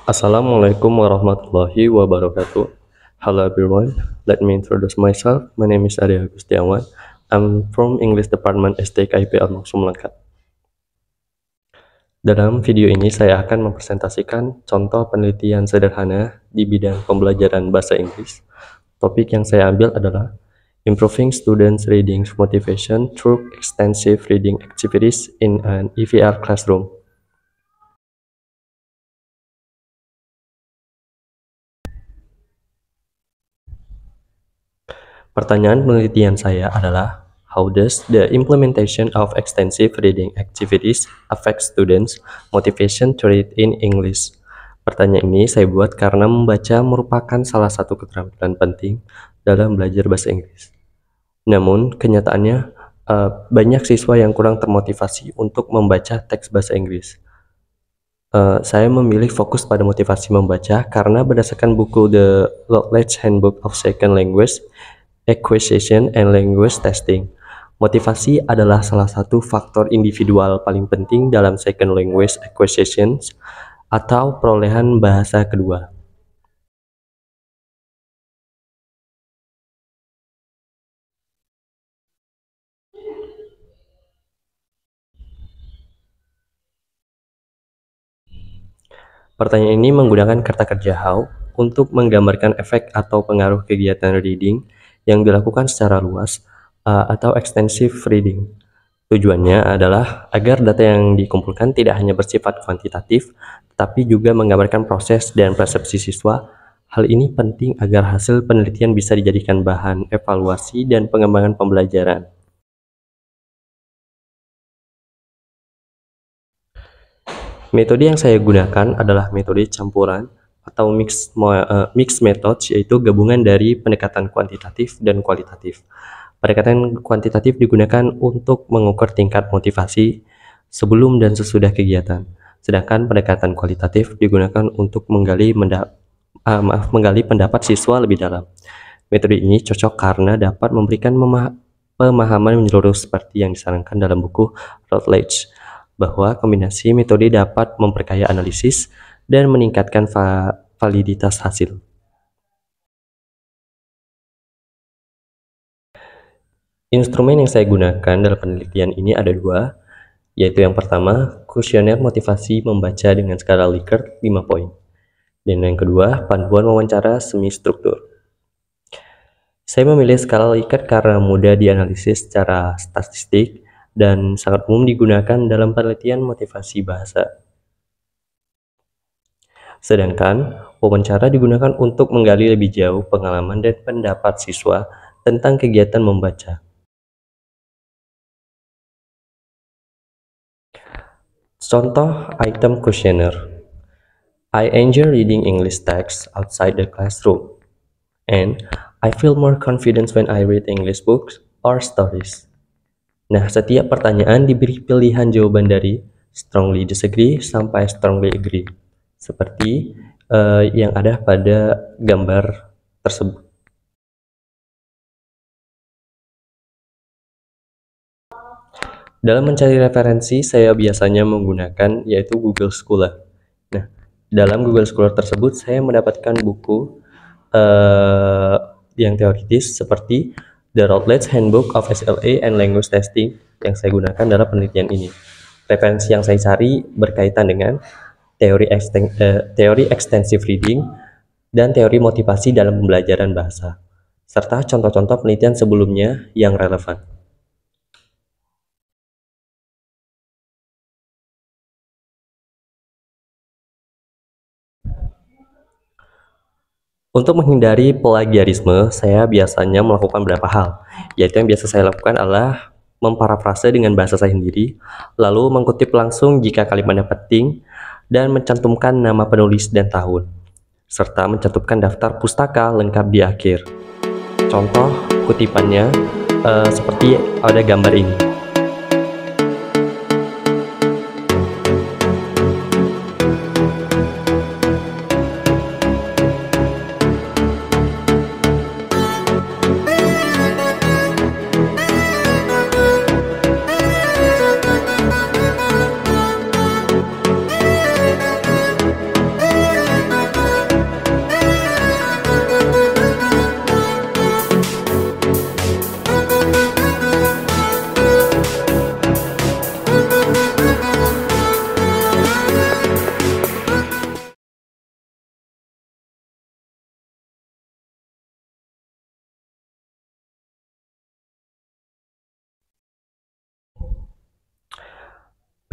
Assalamualaikum warahmatullahi wabarakatuh. Hello everyone, let me introduce myself. My name is Arya Agustiawan. I'm from English Department STKIP Al-Maksum Langkat. Dalam video ini saya akan mempresentasikan contoh penelitian sederhana di bidang pembelajaran bahasa Inggris. Topik yang saya ambil adalah Improving Students' Reading Motivation Through Extensive Reading Activities in an EVR Classroom. Pertanyaan penelitian saya adalah, how does the implementation of extensive reading activities affect students' motivation to read in English? Pertanyaan ini saya buat karena membaca merupakan salah satu keterampilan penting dalam belajar bahasa Inggris. Namun, kenyataannya banyak siswa yang kurang termotivasi untuk membaca teks bahasa Inggris. Saya memilih fokus pada motivasi membaca karena berdasarkan buku The Routledge Handbook of Second Language Acquisition and Language Testing, motivasi adalah salah satu faktor individual paling penting dalam second language acquisition atau perolehan bahasa kedua. Pertanyaan ini menggunakan kata kerja how untuk menggambarkan efek atau pengaruh kegiatan reading yang dilakukan secara luas atau extensive reading. Tujuannya adalah agar data yang dikumpulkan tidak hanya bersifat kuantitatif, tetapi juga menggambarkan proses dan persepsi siswa. Hal ini penting agar hasil penelitian bisa dijadikan bahan evaluasi dan pengembangan pembelajaran. Metode yang saya gunakan adalah metode campuran atau mixed methods, yaitu gabungan dari pendekatan kuantitatif dan kualitatif. Pendekatan kuantitatif digunakan untuk mengukur tingkat motivasi sebelum dan sesudah kegiatan, sedangkan pendekatan kualitatif digunakan untuk menggali pendapat siswa lebih dalam. Metode ini cocok karena dapat memberikan pemahaman menyeluruh seperti yang disarankan dalam buku Routledge, bahwa kombinasi metode dapat memperkaya analisis dan meningkatkan validitas hasil. Instrumen yang saya gunakan dalam penelitian ini ada dua, yaitu yang pertama, kuesioner motivasi membaca dengan skala Likert 5 poin. Dan yang kedua, panduan wawancara semi struktur. Saya memilih skala Likert karena mudah dianalisis secara statistik dan sangat umum digunakan dalam penelitian motivasi bahasa. Sedangkan wawancara digunakan untuk menggali lebih jauh pengalaman dan pendapat siswa tentang kegiatan membaca. Contoh item questionnaire. I enjoy reading English text outside the classroom, and I feel more confident when I read English books or stories. Nah, setiap pertanyaan diberi pilihan jawaban dari strongly disagree sampai strongly agree, seperti yang ada pada gambar tersebut. Dalam mencari referensi, saya biasanya menggunakan yaitu Google Scholar. Nah, dalam Google Scholar tersebut saya mendapatkan buku yang teoritis seperti The Routledge Handbook of SLA and Language Testing yang saya gunakan dalam penelitian ini. Referensi yang saya cari berkaitan dengan teori extensive reading dan teori motivasi dalam pembelajaran bahasa, serta contoh-contoh penelitian sebelumnya yang relevan. Untuk menghindari plagiarisme, saya biasanya melakukan beberapa hal, yaitu yang biasa saya lakukan adalah memparafrase dengan bahasa saya sendiri, lalu mengutip langsung jika kalimatnya penting, dan mencantumkan nama penulis dan tahun, serta mencantumkan daftar pustaka lengkap di akhir. Contoh kutipannya seperti ada gambar ini.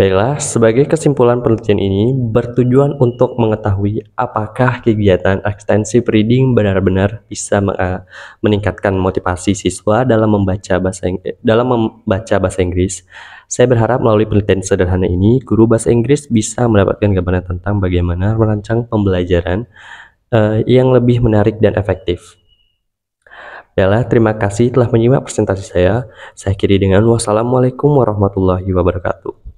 Baiklah, sebagai kesimpulan penelitian ini bertujuan untuk mengetahui apakah kegiatan extensive reading benar-benar bisa meningkatkan motivasi siswa dalam membaca bahasa Inggris. Saya berharap melalui penelitian sederhana ini, guru bahasa Inggris bisa mendapatkan gambaran tentang bagaimana merancang pembelajaran yang lebih menarik dan efektif. Baiklah, terima kasih telah menyimak presentasi saya. Saya akhiri dengan wassalamualaikum warahmatullahi wabarakatuh.